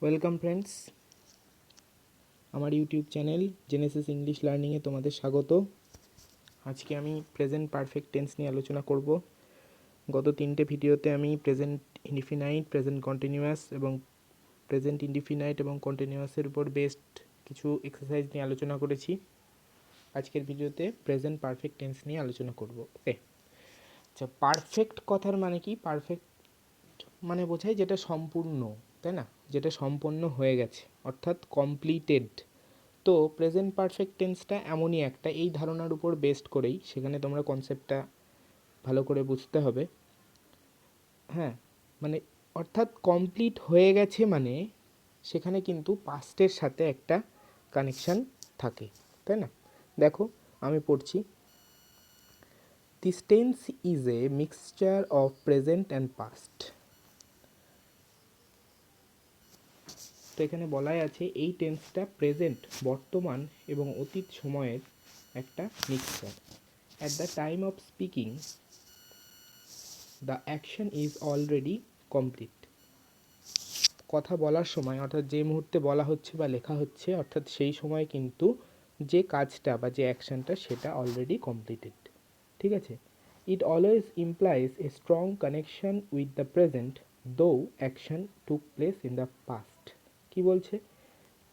Welcome friends, আমার YouTube channel Genesis English লার্নিংয়ে তোমাদের স্বাগত। আজকে আমি প্রেজেন্ট পারফেক্ট টেন্স নিয়ে আলোচনা করব। গত 3টে ভিডিওতে আমি প্রেজেন্ট ইনডিফিনাইট, প্রেজেন্ট কন্টিনিউয়াস এবং প্রেজেন্ট ইনডিফিনাইট এবং কন্টিনিউয়াসের উপর বেসড কিছু এক্সারসাইজ নিয়ে আলোচনা করেছি। আজকের ভিডিওতে প্রেজেন্ট পারফেক্ট টেন্স নিয়ে আলোচনা করব। ওকে, আচ্ছা, পারফেক্ট কথার মানে কি? পারফেক্ট মানে বোঝায় যেটা সম্পূর্ণ, তাই না? যেটা সম্পন্ন হয়ে গেছে, অর্থাৎ কমপ্লিটেড। তো প্রেজেন্ট পারফেক্ট টেন্সটা এমনই একটা, এই ধারণার উপর বেসড করেই, সেখানে তোমরা কনসেপ্টটা ভালো করে বুঝতে হবে। হ্যাঁ, মানে অর্থাৎ কমপ্লিট হয়ে গেছে মানে সেখানে কিন্তু পাস্টের সাথে একটা কানেকশান থাকে, তাই না? দেখো, আমি পড়ছি, this tense is a mixture of present and past. তো এখানে বলাই আছে এই টেন্সটা প্রেজেন্ট, বর্তমান এবং অতীত সময়ের একটা mixture. At the time of speaking the action is already complete. কথা বলার সময়, অর্থাৎ যে মুহূর্তে বলা হচ্ছে বা লেখা হচ্ছে, অর্থাৎ সেই সময় কিন্তু যে কাজটা বা যে অ্যাকশনটা সেটা অলরেডি কমপ্লিটেড। ঠিক আছে? It always implies a strong connection with the present though action took place in the past. কি বলছে?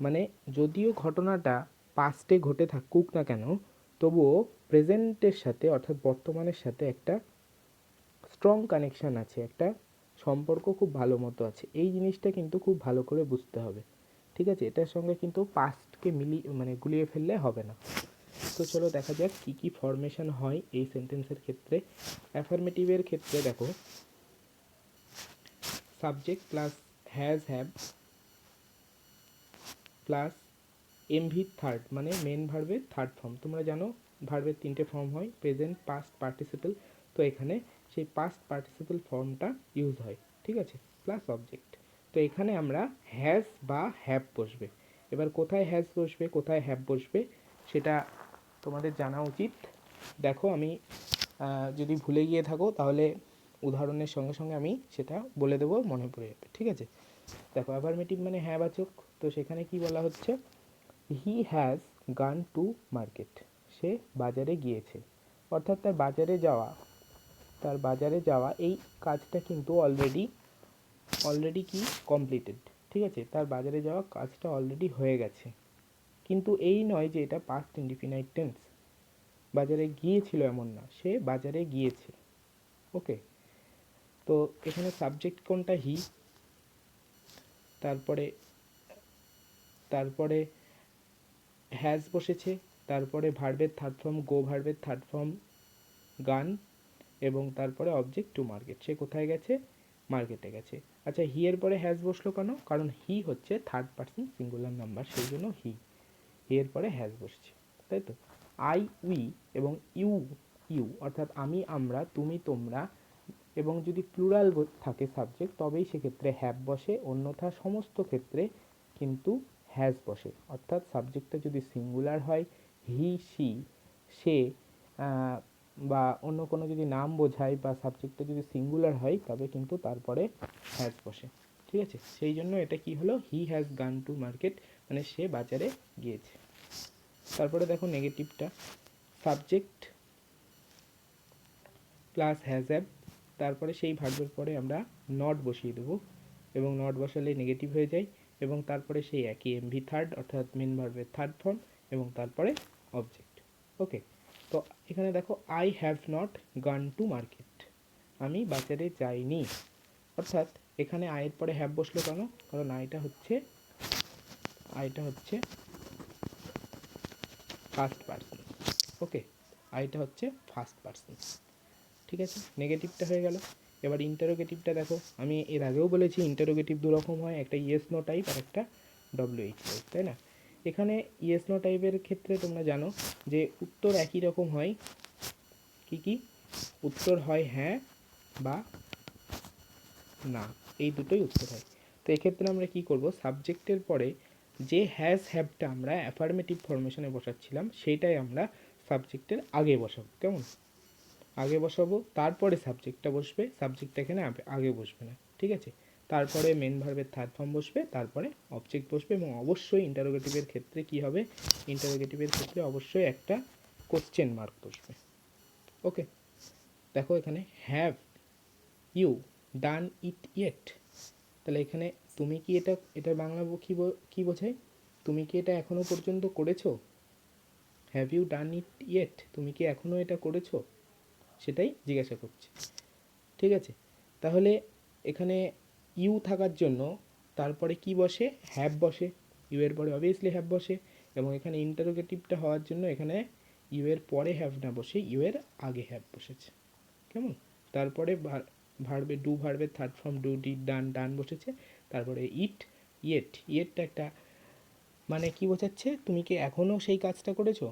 মানে যদিও ঘটনাটা পাস্টে ঘটে থাকুক না কেন, তবুও প্রেজেন্টের সাথে, অর্থাৎ বর্তমানের সাথে একটা স্ট্রং কানেকশান আছে, একটা সম্পর্ক খুব ভালো মতো আছে। এই জিনিসটা কিন্তু খুব ভালো করে বুঝতে হবে। ঠিক আছে? এটার সঙ্গে কিন্তু পাস্টকে গুলিয়ে ফেললে হবে না। তো চলো দেখা যাক কী কী ফরমেশন হয় এই সেন্টেন্সের ক্ষেত্রে। অ্যাফার্মেটিভের ক্ষেত্রে দেখো, subject plus has have plus MV third, মানে মেন ভার্বের থার্ড ফর্ম। তোমরা জানো ভার্বের 3টে ফর্ম হয়, প্রেজেন্ট, পাস্ট, পার্টিসিপল। তো এখানে সেই পাস্ট পার্টিসিপল ফর্মটা ইউজ হয়। ঠিক আছে? Plus object. তো এখানে আমরা হ্যাজ বা হ্যাভ বসবে। এবার কোথায় হ্যাজ বসবে, কোথায় হ্যাভ বসবে সেটা তোমাদের জানা উচিত। দেখো, আমি যদি ভুলে গিয়ে থাকো তাহলে উদাহরণের সঙ্গে সঙ্গে আমি সেটা বলে দেবো, মনে পড়ে যাবে। ঠিক আছে? দেখো, অ্যাফার্মেটিভ মানে হ্যাঁ বাচক। তো সেখানে কি বলা হচ্ছে? He has gone to market. সে বাজারে গিয়েছে। অর্থাৎ তার বাজারে যাওয়া এই কাজটা কিন্তু অলরেডি কি কমপ্লিটেড। ঠিক আছে? তার বাজারে যাওয়া কাজটা অলরেডি হয়ে গেছে। কিন্তু এই নয় যে এটা পাস্ট ইনডিফিনাইট টেন্স। বাজারে গিয়েছিল এমন না, সে বাজারে গিয়েছে। ওকে, তো এখানে সাবজেক্ট কোনটা? হি। তারপরে তারপরে হ্যাজ বসেছে। তারপরে ভার্বের থার্ড ফর্ম গো, ভার্বের থার্ড ফর্ম গান, এবং তারপরে অবজেক্ট টু মার্কেট। সে কোথায় গেছে? মার্কেটে গেছে। আচ্ছা, হি এর পরে হ্যাজ বসলো কেন? কারণ হি হচ্ছে থার্ড পার্সন সিঙ্গুলার নাম্বার, সেই জন্য হি এর পরে হ্যাজ বসছে। তাই তো? আই, উই এবং ইউ, অর্থাৎ আমি, আমরা, তুমি, তোমরা, এবং যদি প্লুরাল থাকে সাবজেক্ট তবেই সেক্ষেত্রে হ্যাভ বসে, অন্যথা সমস্ত ক্ষেত্রে কিন্তু হ্যাজ বসে। অর্থাৎ সাবজেক্টটা যদি সিঙ্গুলার হয়, হি, সি, সে, বা অন্য কোনো যদি নাম বোঝায়, বা সাবজেক্টটা যদি সিঙ্গুলার হয়, তবে কিন্তু তারপরে হ্যাজ বসে। ঠিক আছে? সেই জন্য এটা কি হলো? হি হ্যাজ গান টু মার্কেট, মানে সে বাজারে গিয়েছে। তারপরে দেখো নেগেটিভটা, সাবজেক্ট প্লাস হ্যাজ হ্যাভ, তারপরে সেই ভার্বের পরে আমরা নট বসিয়ে দেবো, এবং নট বসালে নেগেটিভ হয়ে যায়, এবং তারপরে সেই একই এমভি থার্ড, অর্থাৎ মেন ভার্বের থার্ড ফর্ম, এবং তারপরে অবজেক্ট। ওকে, তো এখানে দেখো, আই হ্যাভ নট গান টু মার্কেট, আমি বাজারে যাইনি। অর্থাৎ এখানে আয়ের পরে হ্যাভ বসলো কেন? কারণ আইটা হচ্ছে ফার্স্ট পার্সন। ওকে, আইটা হচ্ছে ফার্স্ট পার্সন। ঠিক আছে? নেগেটিভটা হয়ে গেল। এবার ইন্টারোগেটিভটা দেখো, আমি এর আগেও বলেছি ইন্টারোগেটিভ দুরকম হয়, একটা ইয়েস নো টাইপ আর একটা ডব্লিউএইচ টাইপ, তাই না? এখানে ইয়েস নো টাইপের ক্ষেত্রে তোমরা জানো যে উত্তর একই রকম হয়। কি উত্তর হয়? হ্যাঁ বা না, এই দুটোই উত্তর হয়। তো এক্ষেত্রে আমরা কি করব? সাবজেক্টের পরে যে হ্যাজ হ্যাভটা আমরা অ্যাফার্মেটিভ ফরমেশনে বসাচ্ছিলাম, সেইটাই আমরা সাবজেক্টের আগে বসাবো। কেমন? আগে বসাবো, তারপরে সাবজেক্টটা বসবে, সাবজেক্টটা এখানে আগে বসবে না। ঠিক আছে? তারপরে মেন ভার্বের থার্ড ফর্ম বসবে, তারপরে অবজেক্ট বসবে, এবং অবশ্যই ইন্টারোগেটিভের ক্ষেত্রে কি হবে, ইন্টারোগেটিভের ক্ষেত্রে অবশ্যই একটা কোশ্চেন মার্ক বসবে। ওকে, দেখো এখানে have you done it yet, তাহলে এখানে তুমি কি এটার বাংলা কি বোঝায়, তুমি কি এটা এখনো পর্যন্ত করেছো? Have you done it yet, তুমি কি এখনো এটা করেছো, সেটাই জিজ্ঞাসা করছে। ঠিক আছে, তাহলে এখানে ইউ থাকার জন্য তারপরে কি বসে, হ্যাভ বসে, ইউ এর পরে অবভিয়াসলি হ্যাভ বসে, এবং এখানে ইন্টারোগেটিভটা হওয়ার জন্য এখানে ইউ এর পরে হ্যাভ না বসে ইউ এর আগে হ্যাভ বসেছে। কেমন? তারপরে ভার্বে ডু ভার্বের third form do did done, done বসেছে, তারপরে ইট ইয়েটটা একটা মানে কি বোঝাচ্ছে, তুমি কি এখনও সেই কাজটা করেছো,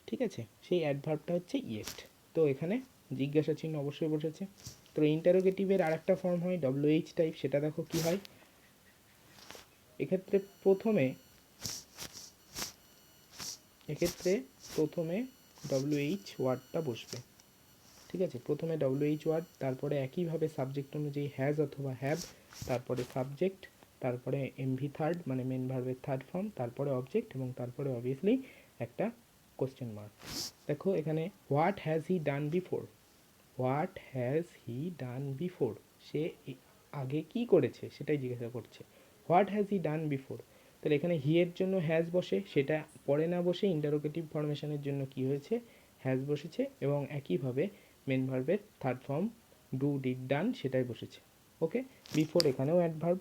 ঠিক আছে, সেই অ্যাডভার্বটা হচ্ছে ইয়েট। তো এখানে জিজ্ঞাসা চিহ্ন অবশ্যই বসেছে। তো ইন্টারোগেটিভের আর একটা ফর্ম হয় WH টাইপ, সেটা দেখো কি হয়। এক্ষেত্রে প্রথমে WH ওয়ার্ডটা বসবে। ঠিক আছে, প্রথমে WH ওয়ার্ড, তারপরে একইভাবে সাবজেক্ট অনুযায়ী হ্যাজ অথবা হ্যাভ, তারপরে সাবজেক্ট, তারপরে এমভি থার্ড মানে মেন ভার্বের থার্ড ফর্ম, তারপরে অবজেক্ট, এবং তারপরে অবভিয়াসলি একটা কোশ্চেন মার্ক। দেখো এখানে what has he done before, what has he done before, সে আগে কি করেছে সেটাই জিজ্ঞাসা করছে। What has he done before, তাহলে এখানে হি এর জন্য হ্যাজ বসে, সেটা পরে না বসে ইন্টারোগেটিভ ফরমেশনের জন্য কি হয়েছে, হ্যাজ বসেছে, এবং একইভাবে মেন ভার্বের থার্ড ফর্ম ডু ডিড ডান সেটাই বসেছে। ওকে, বিফোর এখানেও অ্যাডভার্ব।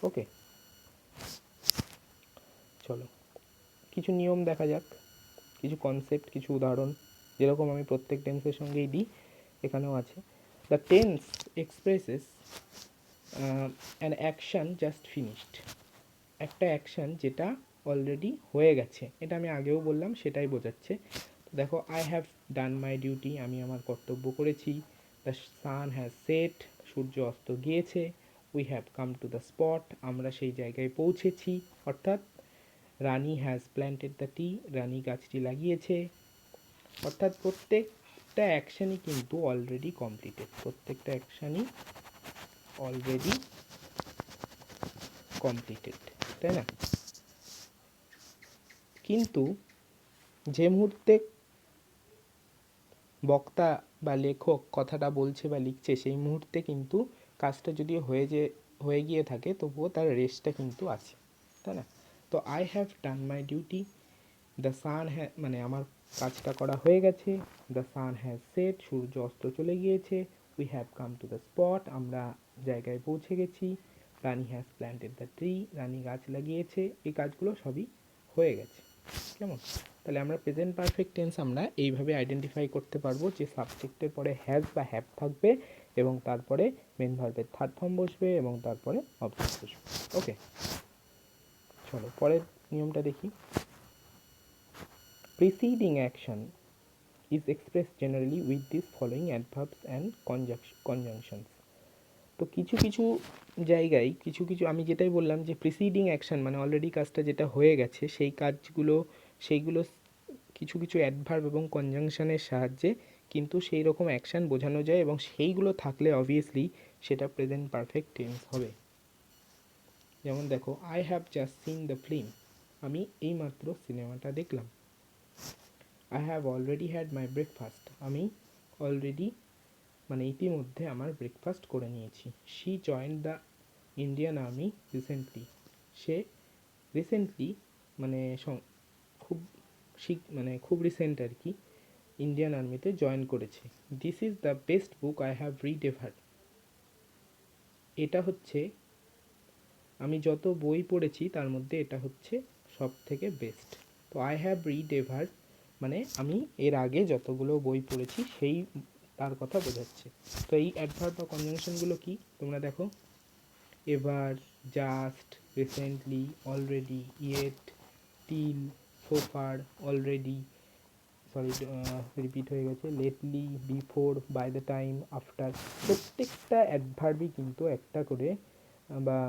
ওকে, চলো কিছু নিয়ম দেখা যাক, কিছু কনসেপ্ট, কিছু উদাহরণ, যেরকম আমি প্রত্যেক টেন্সের সঙ্গেই দিই এখানেও আছে। The tense expresses an action just finished, একটা অ্যাকশান যেটা অলরেডি হয়ে গেছে, এটা আমি আগেও বললাম, সেটাই বোঝাচ্ছে। দেখো I have done my duty, আমি আমার কর্তব্য করেছি। দ্য সান হ্যাজ সেট, সূর্য অস্ত গিয়েছে। We have come to the spot, আমরা সেই জায়গায় পৌঁছেছি। অর্থাৎ Rani has planted the tree, Rani গাছটি লাগিয়েছে। অর্থাৎ প্রত্যেকটা অ্যাকশানই কিন্তু অলরেডি কমপ্লিটেড, প্রত্যেকটা অ্যাকশানই অলরেডি কমপ্লিটেড, তাই না? কিন্তু যে মুহূর্তে বক্তা বা লেখক কথাটা বলছে বা লিখছে, সেই মুহূর্তে কিন্তু কাজটা যদি হয়ে গিয়ে থাকে, তবুও তার রেস্টটা কিন্তু আছে, তাই না? তো I have done my duty, the sun মানে আমার কাজটা করা হয়ে গেছে। দ্য সান হ্যাজ সেট, সূর্য অস্ত চলে গিয়েছে। We have come to the spot, আমরা জায়গায় পৌঁছে গেছি। Rani has planted the tree, Rani গাছ লাগিয়েছে। এই কাজগুলো সবই হয়ে গেছে। কেমন? তাহলে আমরা প্রেজেন্ট পারফেক্ট টেন্স আমরা এইভাবে আইডেন্টিফাই করতে পারবো যে সাবজেক্টের পরে হ্যাজ বা হ্যাভ থাকবে, এবং তারপরে মেন ভার্বের থার্ড ফর্ম বসবে, এবং তারপরে অবজেক্ট বসবে। ওকে, চলো পরের নিয়মটা দেখি। Preceding action is expressed generally with these following adverbs and conjunctions. তো কিছু কিছু জায়গায় কিছু আমি যেটাই বললাম যে প্রিসিডিং অ্যাকশন মানে অলরেডি কাজটা যেটা হয়ে গেছে, সেই সেইগুলো কিছু কিছু অ্যাডভার্ব এবং কনজাংশনের সাহায্যে কিন্তু সেই রকম অ্যাকশন বোঝানো যায়, এবং সেইগুলো থাকলে অবভিয়াসলি সেটা প্রেজেন্ট পারফেক্ট টেন্স হবে। যেমন দেখো, I have just seen the film, আমি এইমাত্র সিনেমাটা দেখলাম। I have already had my breakfast, আমি অলরেডি মানে ইতিমধ্যে আমার ব্রেকফাস্ট করে নিয়েছি। She joined the Indian army recently, say recently মানে খুব রিসেন্ট আর কি, ইন্ডিয়ান আর্মিতে জয়েন করেছে। This is the best book I have read ever, এটা হচ্ছে আমি যত বই পড়েছি তার মধ্যে এটা হচ্ছে সব থেকে বেস্ট। তো আই হ্যাভ রিড এভার মানে আমি এর আগে যতগুলো বই পড়েছি সেই তার কথা বোঝাচ্ছে। তো এই অ্যাডভার্ব বা কনজাংশনগুলো কি তোমরা দেখো, ever, just, recently, already, yet, till, so far, already, sorry repeat হয়ে গেছে, lately, before, by the time, after. প্রত্যেকটা অ্যাডভার্বই কিন্তু একটা করে বা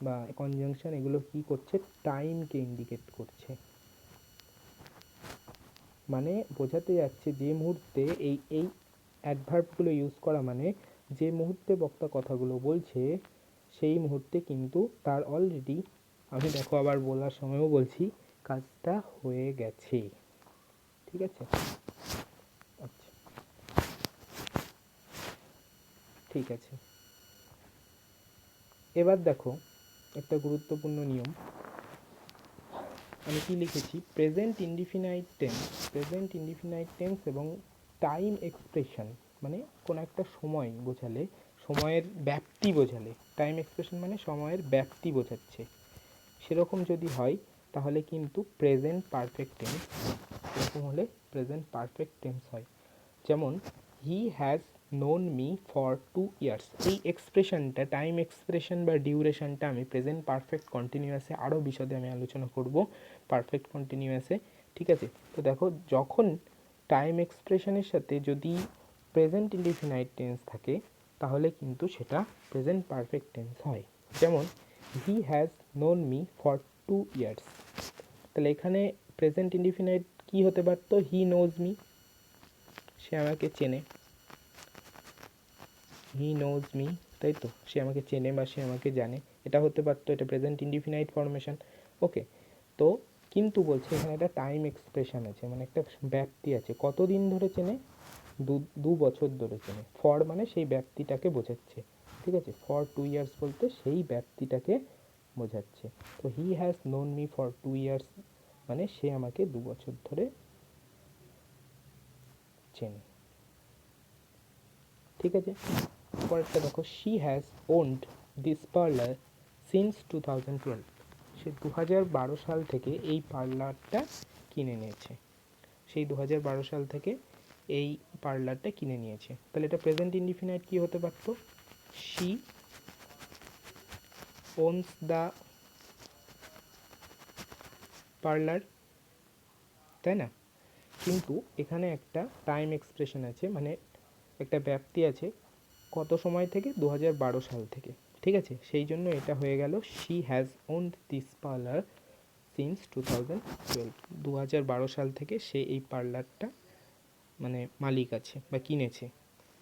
বা কনজাংশন এগুলো কি করছে, টাইমকে ইন্ডিকেট করছে। মানে বোঝাতে যাচ্ছে যে মুহূর্তে এই অ্যাডভার্বগুলো ইউজ করা মানে যে মুহূর্তে বক্তা কথাগুলো বলছে সেই মুহূর্তে কিন্তু তার অলরেডি, আমি দেখো আবার বলার সময়ও বলছি, কাজটা হয়ে গেছে। ঠিক আছে, আচ্ছা ঠিক আছে। এবার দেখো একটা গুরুত্বপূর্ণ নিয়ম, আমি কি লিখেছি, প্রেজেন্ট ইনডিফিনাইট টেন্স এবং টাইম এক্সপ্রেশন, মানে কোনো একটা সময় বোঝালে, সময়ের ব্যাপ্তি বোঝালে, টাইম এক্সপ্রেশন মানে সময়ের ব্যাপ্তি বোঝাচ্ছে, সেরকম যদি হয় তাহলে কিন্তু প্রেজেন্ট পারফেক্ট টেন্স, এরকম হলে প্রেজেন্ট পারফেক্ট টেন্স হয়। যেমন he has known me for 2 years, এই এক্সপ্রেশনটা, টাইম এক্সপ্রেশন বা ডিউরেশনটা আমি প্রেজেন্ট পারফেক্ট কন্টিনিউয়াসে আরও বিশদে আমি আলোচনা করব, পারফেক্ট কন্টিনিউয়াসে। ঠিক আছে, তো দেখো যখন টাইম এক্সপ্রেশনের সাথে যদি প্রেজেন্ট ইনডিফিনাইট টেন্স থাকে তাহলে কিন্তু সেটা প্রেজেন্ট পারফেক্ট টেন্স হয়। যেমন he has known me for 2 years, তাহলে এখানে প্রেজেন্ট ইনডিফিনাইট কি হতে পারত, হি নোজ মি, সে আমাকে চেনে, হি নোজ মি, তাই তো, সে আমাকে চেনে বা সে আমাকে জানে, এটা হতে পারতো, এটা প্রেজেন্ট ইনডিফিনাইট ফরমেশন। ওকে, তো কিন্তু বলছে এখানে একটা টাইম এক্সপ্রেশন আছে, মানে একটা ব্যাপ্তি আছে, কতদিন ধরে চেনে, 2 বছর ধরে চেনে। ফর মানে সেই ব্যাপ্তিটাকে বোঝাচ্ছে, ঠিক আছে, ফর 2 ইয়ার্স বলতে সেই ব্যাপ্তিটাকে বোঝাচ্ছে। তো he has known me for 2 years মানে সে আমাকে 2 বছর ধরে চেনে। ঠিক আছে, পরেরটা দেখো, she has owned this parlour since 2012, সে 2012 সাল থেকে এই পার্লারটা কিনে নিয়েছে, সেই 2012 সাল থেকে এই পার্লারটা কিনে নিয়েছে। তাহলে এটা প্রেজেন্ট ইনডিফিনাইট কি হতে পারতো, শি ওনস দ্য পার্লার, তাই না? কিন্তু এখানে একটা টাইম এক্সপ্রেশন আছে, মানে একটা ব্যাপ্তি আছে, কত সময় থেকে, 2012 সাল থেকে। ঠিক আছে, সেই জন্য এটা হয়ে গেল she has owned this parlour since 2012, 2012 সাল থেকে সে এই পার্লারটা মানে মালিক আছে বা কিনেছে।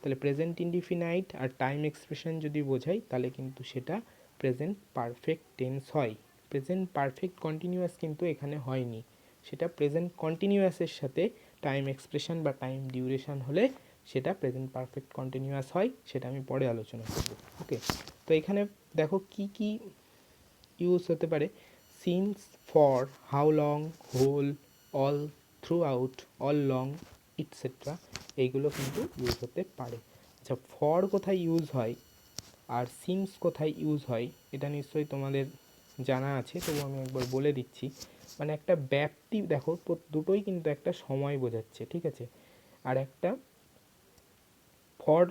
তাহলে প্রেজেন্ট ইনডিফিনাইট আর টাইম এক্সপ্রেশন যদি বোঝাই তাহলে কিন্তু সেটা প্রেজেন্ট পারফেক্ট টেন্স হয়। প্রেজেন্ট পারফেক্ট কন্টিনিউয়াস কিন্তু এখানে হয়নি, সেটা প্রেজেন্ট কন্টিনিউয়াসের সাথে টাইম এক্সপ্রেশন বা টাইম ডিউরেশন হলে সেটা প্রেজেন্ট পারফেক্ট কন্টিনিউয়াস হয়, সেটা আমি পরে আলোচনা করব। ওকে, তো এখানে দেখো কি কি ইউজ হতে পারে, since, for, how long, whole, all, throughout, all long, etcetera, এইগুলো কিন্তু ইউজ হতে পারে। আচ্ছা, ফর কোথায় ইউজ হয় আর সিন্স কোথায় ইউজ হয় এটা নিশ্চয়ই তোমাদের জানা আছে, তবু আমি একবার বলে দিচ্ছি। মানে একটা ব্যাপ্তি, দেখো দুটোই কিন্তু একটা সময় বোঝাচ্ছে, ঠিক আছে, আর একটা ফর,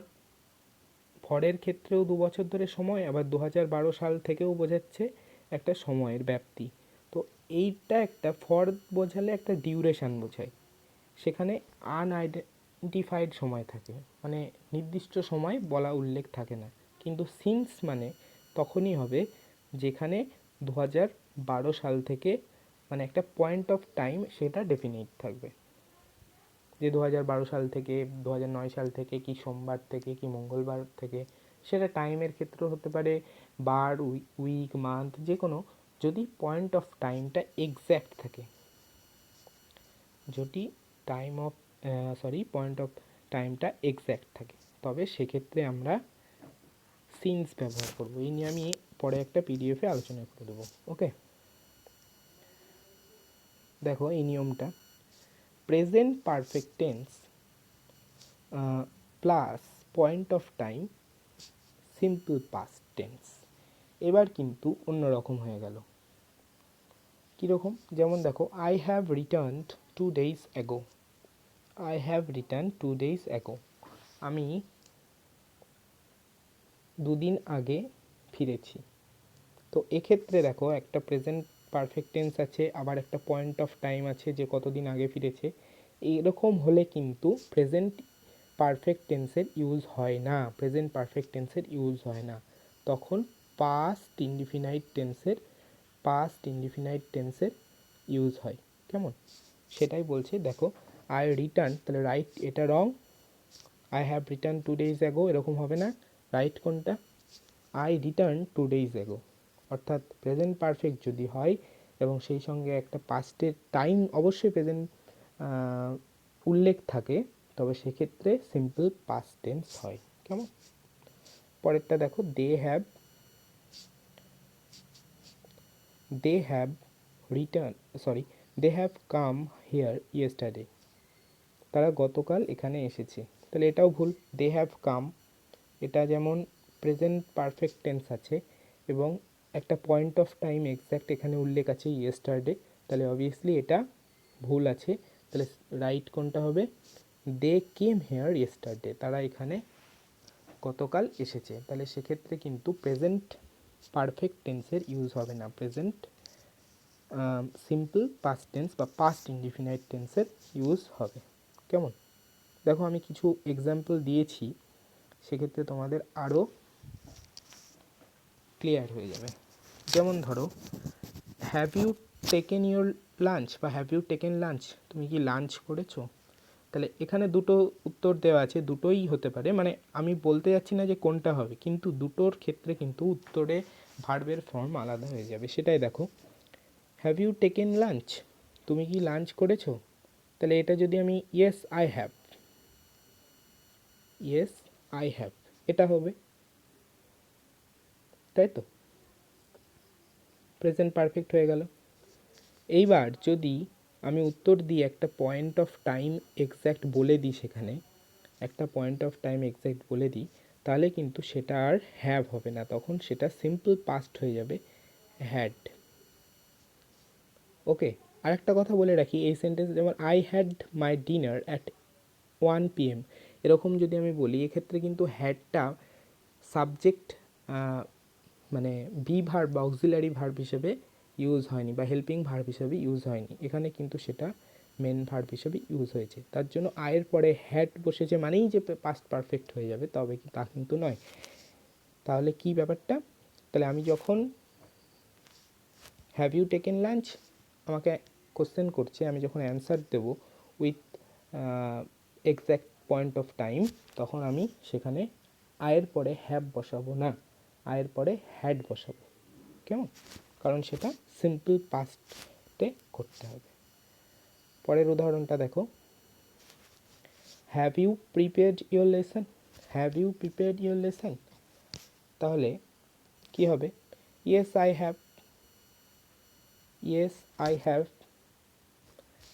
ফরের ক্ষেত্রেও 2 বছর ধরে সময়, আবার 2012 সাল থেকেও বোঝাচ্ছে একটা সময়ের ব্যাপ্তি। তো এইটা একটা ফর বোঝালে একটা ডিউরেশান বোঝায়, সেখানে আনআইডেন্টিফাইড সময় থাকে, মানে নির্দিষ্ট সময় বলা উল্লেখ থাকে না। কিন্তু সিন্স মানে তখনই হবে যেখানে 2012 সাল থেকে, মানে একটা পয়েন্ট অফ টাইম সেটা ডেফিনিট থাকবে, যে 2012 সাল থেকে, 2009 সাল থেকে, কি সোমবার থেকে, কি মঙ্গলবার থেকে, সেটা টাইমের ক্ষেত্রে হতে পারে, বার, উইক, মান্থ, যে কোনো, যদি পয়েন্ট অফ টাইমটা এক্স্যাক্ট থাকে, যদি টাইম অফ পয়েন্ট অফ টাইমটা এক্স্যাক্ট থাকে, তবে সেক্ষেত্রে আমরা সিন্স ব্যবহার করব। এই নিয়ে আমি পরে একটা পিডিএফে আলোচনা করে দেবো। ওকে, দেখো এই নিয়মটা, present perfect tense plus point of time simple past tense. এবার কিন্তু অন্যরকম হয়ে গেল, কীরকম, যেমন দেখো, I have returned 2 days ago, I have return 2 days ago, আমি 2 দিন আগে ফিরেছি। তো এক্ষেত্রে দেখো একটা প্রেজেন্ট পারফেক্ট টেন্স আছে, আবার একটা পয়েন্ট অফ টাইম আছে যে কতদিন আগে ফিরেছে। এইরকম হলে কিন্তু প্রেজেন্ট পারফেক্ট টেন্সের ইউজ হয় না, প্রেজেন্ট পারফেক্ট টেন্সের ইউজ হয় না, তখন পাস্ট ইনডিফিনাইট টেন্সের ইউজ হয়। কেমন, সেটাই বলছে, দেখো আই রিটার্ন, তাহলে রাইট এটা wrong, I have return 2 days ago এরকম হবে না। রাইট কোনটা? I return 2 days ago। অর্থাৎ প্রেজেন্ট পারফেক্ট যদি হয় এবং সেই সঙ্গে একটা পাস্টের টাইম অবশ্যই প্রেজেন্ট উল্লেখ থাকে, তবে সেক্ষেত্রে সিম্পল পাস্ট টেন্স হয়। কেমন? পরেরটা দেখো, they have return sorry they have come here yesterday. তারা গতকাল এখানে এসেছে। তাহলে এটাও ভুল। দে হ্যাভ কাম, এটা যেমন প্রেজেন্ট পারফেক্ট টেন্স আছে এবং একটা পয়েন্ট অফ টাইম এক্স্যাক্ট এখানে উল্লেখ আছে ইয়েস্টারডে, তাহলে অবভিয়াসলি এটা ভুল আছে। তাহলে রাইট কোনটা হবে? দে কেম হেয়ার ইয়েস্টারডে, তারা এখানে গতকাল এসেছে। তাহলে সেক্ষেত্রে কিন্তু প্রেজেন্ট পারফেক্ট টেন্সের ইউজ হবে না, প্রেজেন্ট সিম্পল পাস্ট টেন্স বা পাস্ট ইনডিফিনাইট টেন্সের ইউজ হবে। কেমন? দেখো আমি কিছু এক্সাম্পল দিয়েছি, সেক্ষেত্রে তোমাদের আরও ক্লিয়ার হয়ে যাবে। যেমন ধরো, have you taken your lunch বা হ্যাভ ইউ টেকেন লাঞ্চ, তুমি কি লাঞ্চ করেছো? তাহলে এখানে দুটো উত্তর দেওয়া আছে, দুটোই হতে পারে, মানে আমি বলতে যাচ্ছি না যে কোনটা হবে, কিন্তু দুটোর ক্ষেত্রে কিন্তু উত্তরে ভার্বের ফর্ম আলাদা হয়ে যাবে। সেটাই দেখো, হ্যাভ ইউ টেকেন লাঞ্চ, তুমি কি লাঞ্চ করেছো? তাহলে এটা যদি আমি yes I have, yes I have এটা হবে, তাই তো? প্রেজেন্ট পারফেক্ট হয়ে গেল। এইবার যদি আমি উত্তর দিই একটা পয়েন্ট অফ টাইম এক্স্যাক্ট বলে দিই, সেখানে একটা পয়েন্ট অফ টাইম এক্স্যাক্ট বলে দিই, তাহলে কিন্তু সেটা আর হ্যাভ হবে না, তখন সেটা সিম্পল পাস্ট হয়ে যাবে, হ্যাড। ওকে, আর একটা কথা বলে রাখি, এই সেন্টেন্স যেমন I had my dinner at 1 PM, এরকম যদি আমি বলি, এক্ষেত্রে কিন্তু হ্যাডটা সাবজেক্ট মানে বি ভার্ব বা অক্সিলারি ভার্ব হিসেবে ইউজ হয়নি বা হেল্পিং ভার্ব হিসেবে ইউজ হয়নি, এখানে কিন্তু সেটা মেন ভার্ব হিসেবে ইউজ হয়েছে। তার জন্য আয়ের পরে হ্যাড বসেছে মানেই যে পাস্ট পারফেক্ট হয়ে যাবে, তবে কি তা কিন্তু নয়। তাহলে কি ব্যাপারটা? তাহলে আমি যখন হ্যাভ ইউ টেকেন লাঞ্চ আমাকে কোশ্চেন করছে, আমি যখন অ্যান্সার দেব with exact point of time, তখন আমি সেখানে আয়ের পরে হ্যাভ বসাবো না, আয়ের পরে হ্যাড বসাবো। কেমন? কারণ সেটা সিম্পল পাস্টে করতে হবে। পরের উদাহরণটা দেখো, have you prepared your lesson, have you prepared your lesson, তাহলে কি হবে? Yes I have, yes I have.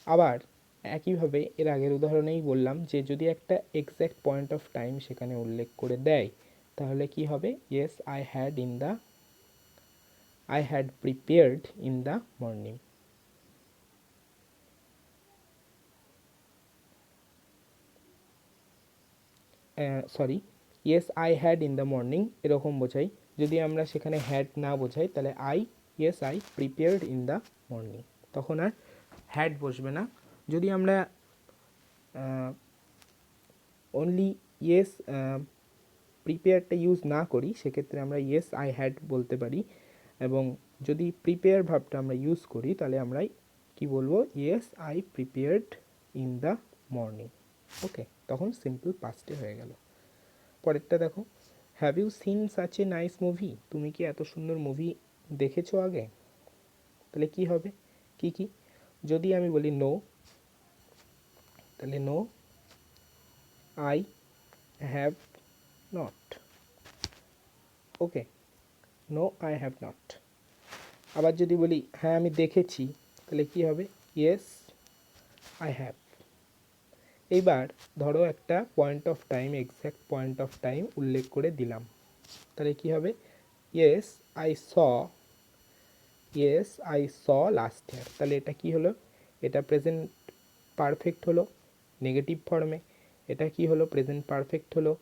আবার একইভাবে এর আগের উদাহরণেই বললাম যে যদি একটা এক্স্যাক্ট পয়েন্ট অফ টাইম সেখানে উল্লেখ করে দেয়, তাহলে কি হবে? Yes I had prepared in the morning. Sorry, yes I had in the morning এরকম বোঝাই। যদি আমরা সেখানে হ্যাড না বোঝাই, তাহলে yes I prepared in the morning, তখন আর হ্যাড বসবে না। যদি আমরা অনলি ইয়েস প্রিপেয়ারটা ইউজ না করি, সেক্ষেত্রে আমরা ইয়েস আই হ্যাড বলতে পারি, এবং যদি প্রিপেয়ার ভাবটা আমরা ইউজ করি, তাহলে আমরা কি বলবো? Yes I prepared in the morning. Okay, তখন সিম্পল পাস্টে হয়ে গেল। পরেরটা দেখো, have you seen such a nice movie, তুমি কি এত সুন্দর মুভি দেখেছো আগে? তাহলে কি হবে? কি কি? যদি আমি বলি নো, তাহলে no I have not. Okay, no I have not. আবার যদি বলি হ্যাঁ আমি দেখেছি, তাহলে কি হবে? Yes I have. এইবার ধরো একটা point of time, exact point of time উল্লেখ করে দিলাম, তাহলে কি হবে? Yes I saw last year. তাহলে এটা কি হলো? এটা প্রেজেন্ট পারফেক্ট হলো নেগেটিভ ফর্মে, এটা কি হলো? প্রেজেন্ট পারফেক্ট হলো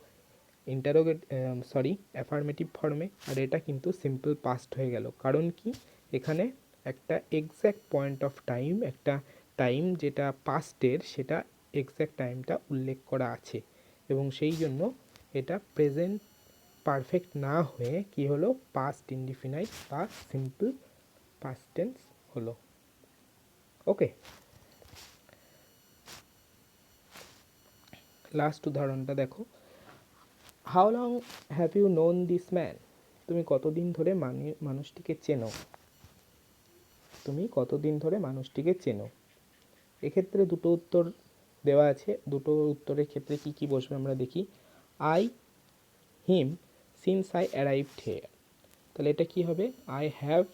অ্যাফার্মেটিভ ফর্মে, আর এটা কিন্তু সিম্পল পাস্ট হয়ে গেল। কারণ কি? এখানে একটা এক্স্যাক্ট পয়েন্ট অফ টাইম, একটা টাইম যেটা পাস্টের, সেটা এক্স্যাক্ট টাইমটা উল্লেখ করা আছে, এবং সেই জন্য এটা প্রেজেন্ট পারফেক্ট না হয়ে কি হলো? পাস্ট ইনডিফিনাইট বা সিম্পল পাস্ট টেন্স হলো। ওকে, লাস্ট উদাহরণটা দেখো, how long have you known this man, তুমি কতদিন ধরে মানুষটিকে চেনো, তুমি কতদিন ধরে মানুষটিকে চেনো। এক্ষেত্রে দুটো উত্তর দেওয়া আছে, দুটো উত্তরের ক্ষেত্রে কি কি বসবে আমরা দেখি। I him since I arrived here, তাহলে এটা কি হবে, I have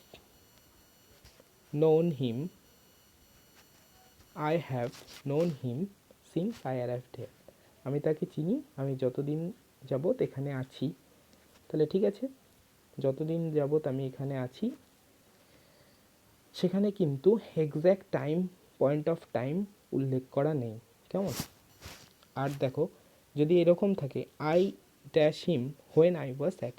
known him, I have known him since I arrived here, আমি তাকে চিনি, আমি যতদিন যাবত এখানে আছি। তাহলে ঠিক আছে, যতদিন যাবত আমি এখানে আছি, সেখানে কিন্তু exact time, point of time উল্লেখ করা নেই, কেমন। আর দেখো, যদি এরকম থাকে I dash him when I was at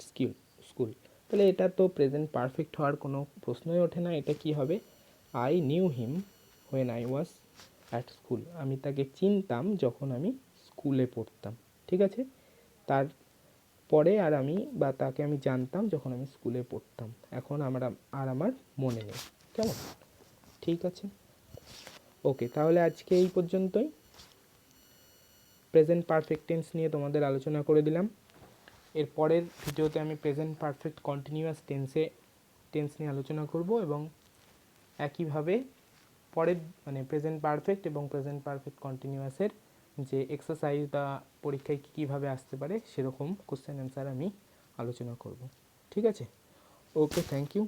school, তাহলে এটা তো প্রেজেন্ট পারফেক্ট হওয়ার কোনো প্রশ্নই ওঠে না। এটা কি হবে, I knew him when I was at school, আমি তাকে চিনতাম যখন আমি স্কুলে পড়তাম। ঠিক আছে, তার পরে আর আমি বা তাকে আমি জানতাম যখন আমি স্কুলে পড়তাম, এখন আমার মনে নেই, কেমন। ঠিক আছে, ওকে, তাহলে আজকে এই পর্যন্তই। প্রেজেন্ট পারফেক্ট টেন্স নিয়ে তোমাদের আলোচনা করে দিলাম। এর পরের ভিডিওতে আমি প্রেজেন্ট পারফেক্ট কন্টিনিউয়াস টেন্স নিয়ে আলোচনা করব, এবং একইভাবে পরের প্রেজেন্ট পারফেক্ট এবং প্রেজেন্ট পারফেক্ট কন্টিনিউয়াসের যে এক্সারসাইজ বা পরীক্ষায় কীভাবে আসতে পারে সেরকম কোশ্চেন অ্যান্সার আমি আলোচনা করব। ঠিক আছে, ওকে, থ্যাংক ইউ।